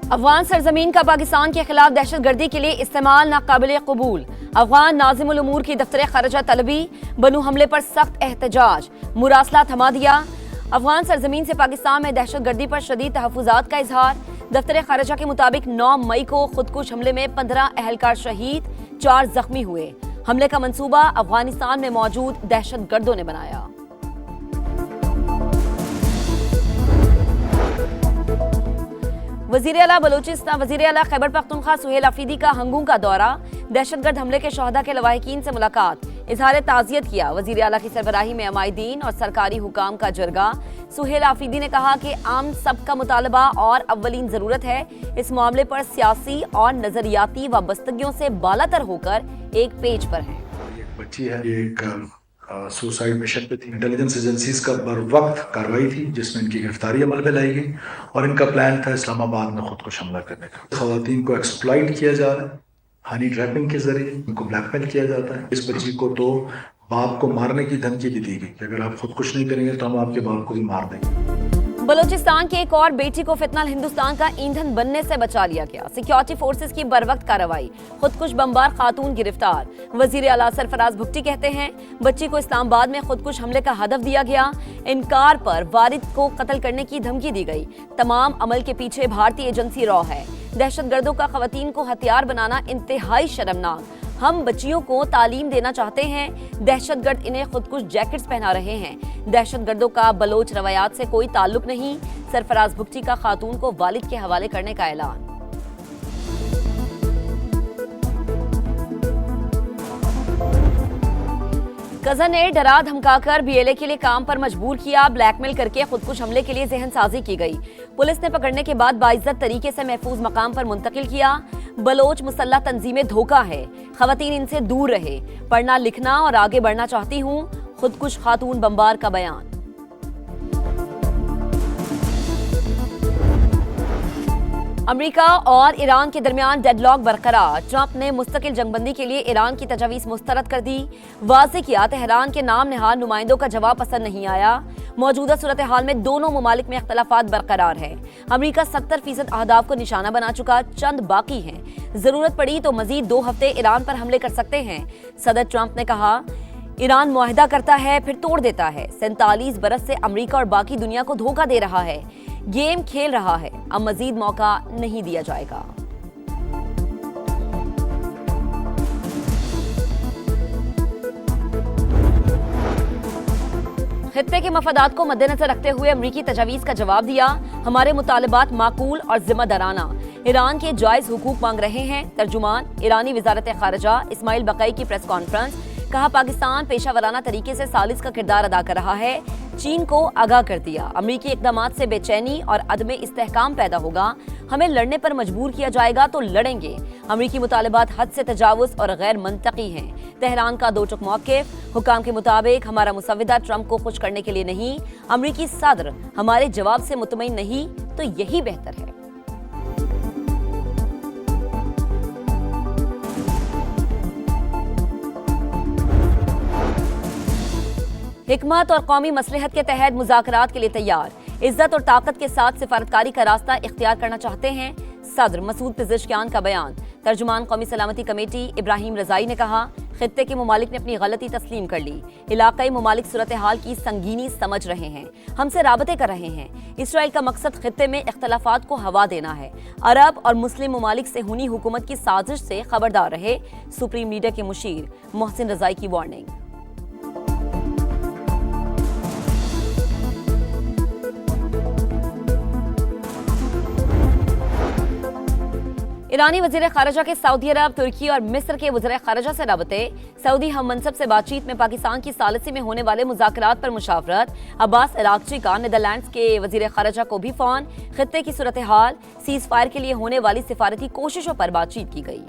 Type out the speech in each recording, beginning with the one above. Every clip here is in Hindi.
अफगान सरजमीन का पाकिस्तान के खिलाफ दहशतगर्दी के लिए इस्तेमाल नाकाबिल कबूल। अफगान नाज़िमुल उमूर की दफ्तर खरजा तलबी, बनू हमले पर सख्त एहतजाज, मुरासला थमा दिया। अफगान सरजमीन से पाकिस्तान में दहशतगर्दी पर शदीद तहफ़्फ़ुज़ात का इजहार। दफ्तर खरजा के मुताबिक 9 मई को खुदकुश हमले में 15 अहलकार शहीद, 4 जख्मी हुए। हमले का मंसूबा अफगानिस्तान में मौजूद दहशतगर्दों ने बनाया। वज़ीर आला बलूचिस्तान वज़ीर आला खैबर पख्तूनख्वा सुहेल अफरीदी का हंगू का दौरा, दहशतगर्द हमले के शहदा के लवाहिकीन से मुलाकात, इजहार ताज़ियत किया। वज़ीर आला की सरबराही में अमायदीन और सरकारी हुकाम का जरगा। सुहेल अफरीदी ने कहा कि आम सबका मुतालबा और अव्वलीन ज़रूरत है इस मामले पर सियासी और नजरियाती वाबस्तगियों से बालातर होकर एक पेज पर है। एक बच्ची है, एक सुसाइड मिशन पे थी। इंटेलिजेंस एजेंसीज का बर वक्त कार्रवाई थी जिसमें इनकी गिरफ्तारी अमल में लाई गई और इनका प्लान था इस्लामाबाद में खुदकुश हमला करने का। खवातीन को एक्सप्लॉइट किया जा रहा है, हनी ट्रैपिंग के जरिए इनको ब्लैकमेल किया जाता है। इस बच्ची को तो बाप को मारने की धमकी भी दी गई कि अगर आप खुदकुश नहीं करेंगे तो हम आपके बाप को भी मार देंगे। बलूचिस्तान की एक और बेटी को फितना हिंदुस्तान का ईंधन बनने से बचा लिया गया। सिक्योरिटी फोर्सेस की बरवक्त कार्रवाई, खुदकुश बमबार खातून गिरफ्तार। वजीर आला सरफराज भुट्टी कहते हैं बच्ची को इस्लामाबाद में खुदकुश हमले का हदफ दिया गया। इनकार पर वारिद को कत्ल करने की धमकी दी गई। तमाम अमल के पीछे भारतीय एजेंसी रॉ है। दहशतगर्दों का खवातीन को हथियार बनाना इंतहाई शर्मनाक। हम बच्चियों को तालीम देना चाहते हैं, दहशतगर्द इन्हें खुदकुश जैकेट्स पहना रहे हैं। दहशतगर्दों का बलोच रवायात से कोई ताल्लुक नहीं। सरफराज भुट्टी का खातून को वालिद के हवाले करने का ऐलान। कजन ने डरा धमकाकर बीएलए के लिए काम पर मजबूर किया। ब्लैकमेल करके खुदकुश हमले के लिए जहन साजी की गई। पुलिस ने पकड़ने के बाद बाइज्जत तरीके से महफूज मकाम पर मुंतकिल किया। बलोच मुसल्लह तंजीमें धोखा है, खवातीन इनसे दूर रहे। पढ़ना लिखना और आगे बढ़ना चाहती हूँ, खुदकुश खातून बमबार का बयान। अमेरिका और ईरान के दरमियान डेडलॉक बरकरार। ट्रंप ने मुस्तकिल जंगबंदी के लिए ईरान की तजवीज़ मुस्तरद कर दी। वाज़ेह किया तेहरान के नाम नहाद नुमाइंदों का जवाब पसंद नहीं आया। मौजूदा सूरत हाल में दोनों ममालिक में इख्तलाफात बरकरार है। अमेरिका 70% अहदाफ को निशाना बना चुका, चंद बाकी हैं। जरूरत पड़ी तो मजीद 2 हफ्ते ईरान पर हमले कर सकते हैं। सदर ट्रंप ने कहा ईरान मुआहिदा करता है फिर तोड़ देता है। 47 बरस से अमेरिका और बाकी दुनिया को धोखा दे रहा है, गेम खेल रहा है। अब मजीद मौका नहीं दिया जाएगा। खित्ते के मफादात को मद्देनजर रखते हुए अमरीकी तजावीज़ का जवाब दिया। हमारे मुतालबात माकूल और जिम्मेदाराना। ईरान के जायज हुकूक मांग रहे हैं। तर्जुमान ईरानी वजारत खारजा इस्माइल बकई की प्रेस कॉन्फ्रेंस। कहा पाकिस्तान पेशावराना तरीके से सालिस का किरदार अदा कर रहा है। चीन को आगाह कर दिया। अमरीकी इक़दामात से बेचैनी और अदमे इस्तेहकाम पैदा होगा। हमें लड़ने पर मजबूर किया जाएगा तो लड़ेंगे। अमरीकी मुतालबात हद से तजावुज़ और गैर मंतकी हैं। तेहरान का दो टुक मौक़िफ़। हुकाम के मुताबिक हमारा मुसव्विदा ट्रंप को खुश करने के लिए नहीं, अमरीकी सदर हमारे जवाब से मुतमईन नहीं तो यही बेहतर है। हिकमत और कौमी मसलहत के तहत मुज़ाकरात के लिए तैयार। इज्जत और ताकत के साथ सिफारतकारी का रास्ता इख्तियार करना चाहते हैं। सदर मसूद पिज़ेशकियान का बयान। तर्जुमान कौमी सलामती कमेटी इब्राहिम रज़ाई ने कहा खित्ते के मुमालिक ने अपनी गलती तस्लीम कर ली। इलाकाई मुमालिक सूरत हाल की संगीनी समझ रहे हैं, हमसे राबते कर रहे हैं। इसराइल का मकसद खित्ते में इख्तलाफात को हवा देना है। अरब और मुस्लिम मुमालिक से हुनी हुकूमत की साजिश से खबरदार रहे। सुप्रीम लीडर के मुशीर मोहसिन रज़ाई की वार्निंग। ईरानी वज़ीर ख़ारिजा के सऊदी अरब, तुर्की और मिस्र के वज़ीर ख़ारिजा से राबते। सऊदी हम मनसब से बातचीत में पाकिस्तान की सालिसी में होने वाले मुज़ाकरात पर मुशावरत। अब्बास इराक़ची का नीदरलैंड्स के वज़ीर ख़ारिजा को भी फ़ोन। खित्ते की सूरत हाल, सीज़ फायर के लिए होने वाली सिफारती कोशिशों पर बातचीत की गई।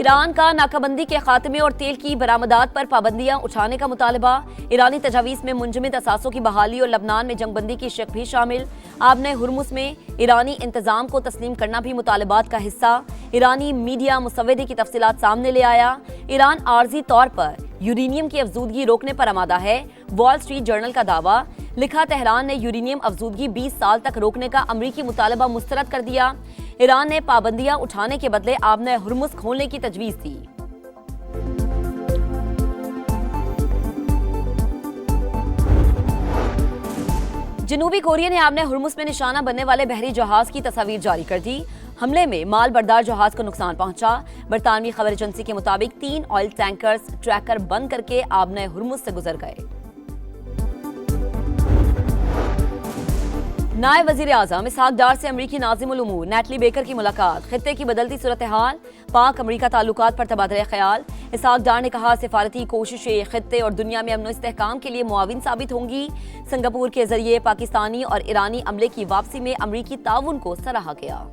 ईरान का नाकाबंदी के खात्मे और तेल की बरामदात पर पाबंदियां उठाने का मुतालबा। ईरानी तजावीज़ में मुंजमद असासों की बहाली और लबनान में जंगबंदी की शक भी शामिल। आबने हुर्मुस में ईरानी इंतजाम को तस्लीम करना भी मुतालबात का हिस्सा। ईरानी मीडिया मुसव्वदे की तफसीलात सामने ले आया। ईरान आर्जी तौर पर यूरेनियम की अफजूदगी रोकने पर आमादा है, वॉल स्ट्रीट जर्नल का दावा। लिखा, तेहरान ने यूरेनियम अफजूदगी 20 साल तक रोकने का अमरीकी मुतालबा मुस्तरद कर दिया। ईरान ने पाबंदियां उठाने के बदले आबने हुर्मुस खोलने की तजवीज दी। जनूबी कोरिया ने आबने हुर्मुस में निशाना बनने वाले बहरी जहाज की तस्वीर जारी कर दी। हमले में माल बरदार जहाज को नुकसान पहुंचा। बरतानवी खबर एजेंसी के मुताबिक 3 ऑयल टैंकर्स ट्रैकर बंद करके आबने हुर्मुस से गुजर गए। नायब वजीर आजम इसहाक डार से अमरीकी नाज़िमुल उमूर नेटली बेकर की मुलाकात। खित्ते की बदलती सूरत हाल, पाक अमरीका ताल्लुकात पर तबादला ख्याल। इसहाक डार ने कहा, सिफारती कोशिशें खित्ते और दुनिया में अमन इस्तेहकाम के लिए मुआविन साबित होंगी। सिंगापुर के जरिए पाकिस्तानी और ईरानी अमले की वापसी में अमरीकी ताउन को सराहा गया।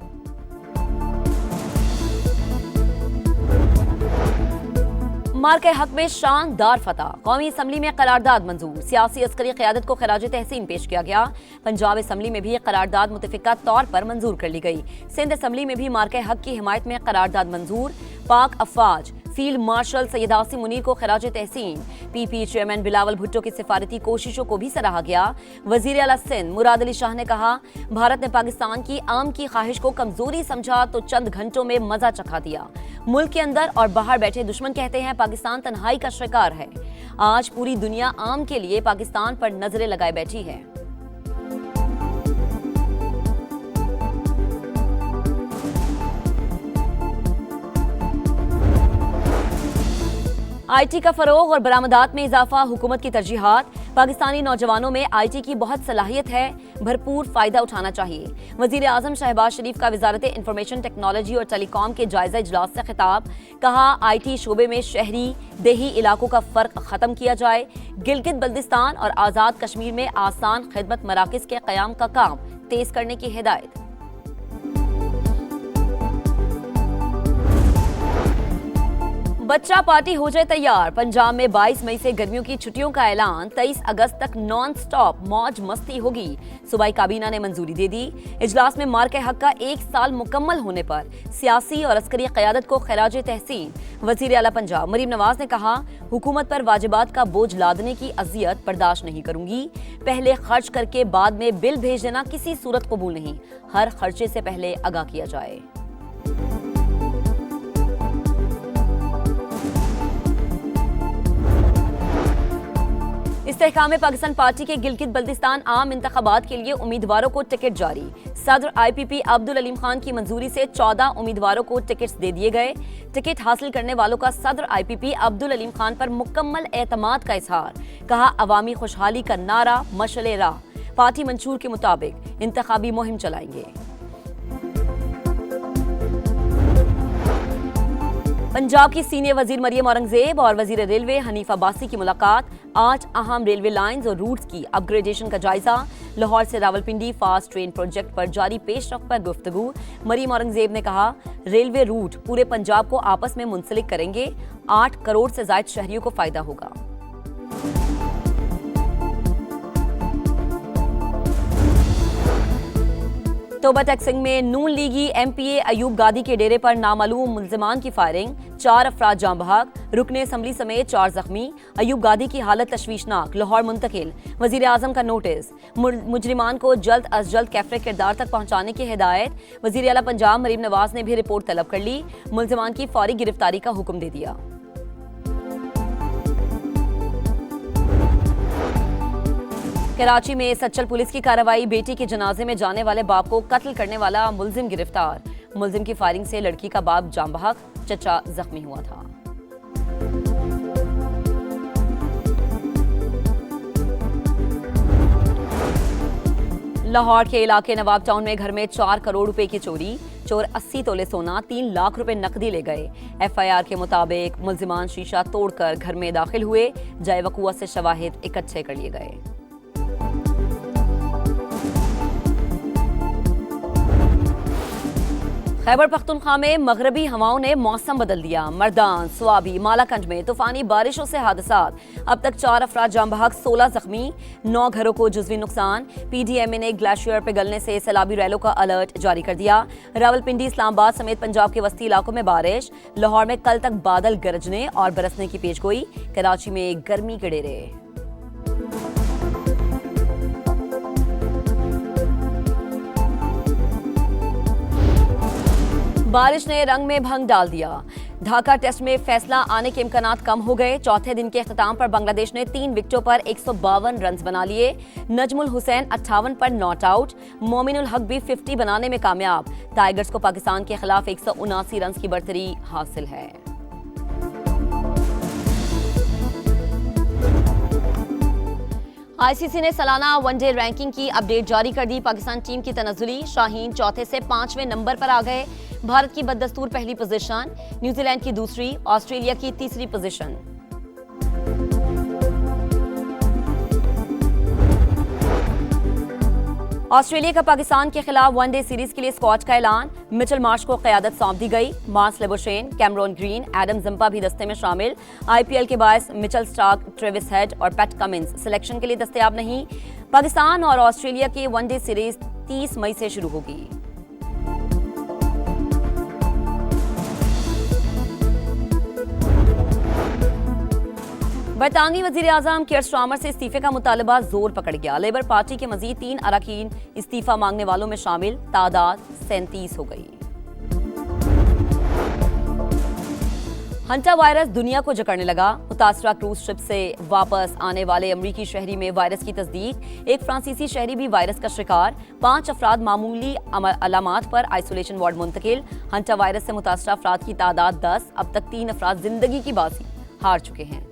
मार्के हक में शानदार फतह। कौमी असम्बली में करारदाद मंजूर। सियासी अस्करी क़यादत को खराज तहसीन पेश किया गया। पंजाब असम्बली में भी करारदाद मुतफ़िका तौर पर मंजूर कर ली गई। सिंध असम्बली में भी मार्के हक की हिमायत में करारदाद मंजूर। पाक अफवाज फील्ड मार्शल सैयद आसिम मुनीर को खराज तहसीन। पीपी चेयरमैन बिलावल भुट्टो की सिफारती कोशिशों को भी सराहा गया। वजीर आला सिंध मुराद अली शाह ने कहा, भारत ने पाकिस्तान की आम की ख्वाहिश को कमजोरी समझा तो चंद घंटों में मजा चखा दिया। मुल्क के अंदर और बाहर बैठे दुश्मन कहते हैं पाकिस्तान तन्हाई का शिकार है। आज पूरी दुनिया आम के लिए पाकिस्तान पर नजरें लगाए बैठी है। आईटी का फरोग और बरामदात में इजाफा, हुकूमत की तरजीहात। पाकिस्तानी नौजवानों में आईटी की बहुत सलाहियत है, भरपूर फायदा उठाना चाहिए। वजीर आजम शहबाज शरीफ का वजारत इंफॉर्मेशन टेक्नोलॉजी और टेलीकॉम के जायजा इजलास से खिताब। कहा, आईटी शोबे में शहरी देही इलाकों का फर्क खत्म किया जाए। गिलगित बल्दिस्तान और आजाद कश्मीर में आसान खिदमत मराकज के कयाम का काम तेज करने की हिदायत। बच्चा पार्टी हो जाए तैयार। पंजाब में 22 मई से गर्मियों की छुट्टियों का ऐलान। 23 अगस्त तक नॉन स्टॉप मौज मस्ती होगी। सूबाई काबीना ने मंजूरी दे दी। इजलास में मार्के हक का 1 साल मुकम्मल होने पर सियासी और अस्करी क़यादत को खराज तहसीन। वजीर आला पंजाब मरीम नवाज ने कहा, हुकूमत पर वाजिबात का बोझ लादने की अजियत बर्दाश्त नहीं करूंगी। पहले खर्च करके बाद में बिल भेज देना किसी सूरत कबूल नहीं। हर खर्चे से पहले आगाह किया जाए। इस्तेहकाम पाकिस्तान पार्टी के गिलगित बल्दिस्तान आम इंतखाबात के लिए उम्मीदवारों को टिकट जारी। सदर IPP अब्दुल अलीम खान की मंजूरी से 14 उम्मीदवारों को टिकट्स दे दिए गए। टिकट हासिल करने वालों का सदर IPP अब्दुल अलीम खान पर मुकम्मल एतमाद का इजहार। कहा, अवामी खुशहाली का नारा मशअले राह। पार्टी मंशूर के मुताबिक इंतखाबी मुहिम चलाएंगे। पंजाब की सीनियर वजीर मरियम औरंगजेब और वजीर रेलवे हनीफ अब्बासी की मुलाकात। आज अहम रेलवे लाइंस और रूट्स की अपग्रेडेशन का जायजा। लाहौर से रावलपिंडी फास्ट ट्रेन प्रोजेक्ट पर जारी पेशरफ पर गुफ्तगू। मरियम औरंगजेब ने कहा, रेलवे रूट पूरे पंजाब को आपस में मुंसलिक करेंगे। 8 करोड़ से ज्यादा शहरियों को फायदा होगा। तोबा टैक्सिंग में नून लीगी MPA अयूब गादी के डेरे पर नामालूम मुल्जिमान की फायरिंग। 4 अफराद जाँ बहक, रुकने असम्बली समेत 4 जख्मी। अयूब गादी की हालत तशवीशनाक, लाहौर मुंतकिल। वजीर आजम का नोटिस, मुजरिमान को जल्द अज जल्द कैफरे किरदार तक पहुंचाने की हिदायत। वजीर आला पंजाब मरीम नवाज ने भी रिपोर्ट तलब कर ली। मुल्जिमान की फौरी गिरफ्तारी का हुक्म दे दिया। कराची में सच्चल पुलिस की कार्रवाई। बेटी के जनाजे में जाने वाले बाप को कत्ल करने वाला मुल्जिम गिरफ्तार। मुल्जिम की फायरिंग से लड़की का बाप जाँ बहक, चचा जख्मी हुआ था। लाहौर के इलाके नवाब टाउन में घर में 4 करोड़ रुपए की चोरी। चोर 80 तोले सोना, 3 लाख रुपए नकदी ले गए। FIR के मुताबिक मुल्जिमान शीशा तोड़कर घर में दाखिल हुए। जाए वक़ुआ से शवाहिद इकट्ठे कर लिए गए। खैबर पख्तूनख्वा में मगरबी हवाओं ने मौसम बदल दिया। मर्दान, स्वाबी, मालाकंज में तूफानी बारिशों से हादसात। अब तक 4 अफराद जाम बहक, 16 जख्मी, 9 घरों को जुज़वी नुकसान। PDMA ने ग्लेशियर पिघलने से सैलाबी रैलों का अलर्ट जारी कर दिया। रावलपिंडी, इस्लामाबाद समेत पंजाब के वस्ती इलाकों में बारिश। लाहौर में कल तक बादल गरजने और बरसने की पेशगोई। कराची में गर्मी के डेरे। बारिश ने रंग में भंग डाल दिया। ढाका टेस्ट में फैसला आने के इम्कानात कम हो गए। चौथे दिन के अख्ताम पर बांग्लादेश ने 3 विकेटों पर 152 रन बना लिए। नजमुल हुसैन 58 पर नॉट आउट। मोमिनुल हक भी 50 बनाने में कामयाब। टाइगर्स को पाकिस्तान के खिलाफ 179 रन की बढ़तरी हासिल है। ICC ने सालाना वनडे रैंकिंग की अपडेट जारी कर दी। पाकिस्तान टीम की तनज़ुली। शाहीन चौथे से 5वें नंबर पर आ गए। भारत की बददस्तूर पहली पोजीशन, न्यूजीलैंड की दूसरी, ऑस्ट्रेलिया की तीसरी पोजीशन। ऑस्ट्रेलिया का पाकिस्तान के खिलाफ वनडे सीरीज के लिए स्क्वाड का ऐलान। मिचेल मार्श को क़यादत सौंप दी गई। Marnus Labuschagne, Cameron Green, Adam Zampa भी दस्ते में शामिल। IPL के बायस मिचेल स्टार्क, ट्रेविस हेड और पैट कमिंस सिलेक्शन के लिए दस्तयाब नहीं। पाकिस्तान और ऑस्ट्रेलिया की वनडे सीरीज 30 मई से शुरू होगी। बरतानवी वज़ीर-ए-आज़म कीयर स्टारमर से इस्तीफे का मुतालबा जोर पकड़ गया। लेबर पार्टी के मजीद 3 अरकान इस्तीफा मांगने वालों में शामिल। तादाद 37 हो गई। हंटा वायरस दुनिया को जकड़ने लगा। मुतासरा क्रूज शिप से वापस आने वाले अमरीकी शहरी में वायरस की तस्दीक। एक फ्रांसीसी शहरी भी वायरस का शिकार। 5 अफराद मामूली अलामात पर आइसोलेशन वार्ड मुंतकिल। हंटा वायरस से मुतासरा अफराद की तादाद 10। अब तक 3 अफराद जिंदगी की बाजी हार चुके हैं।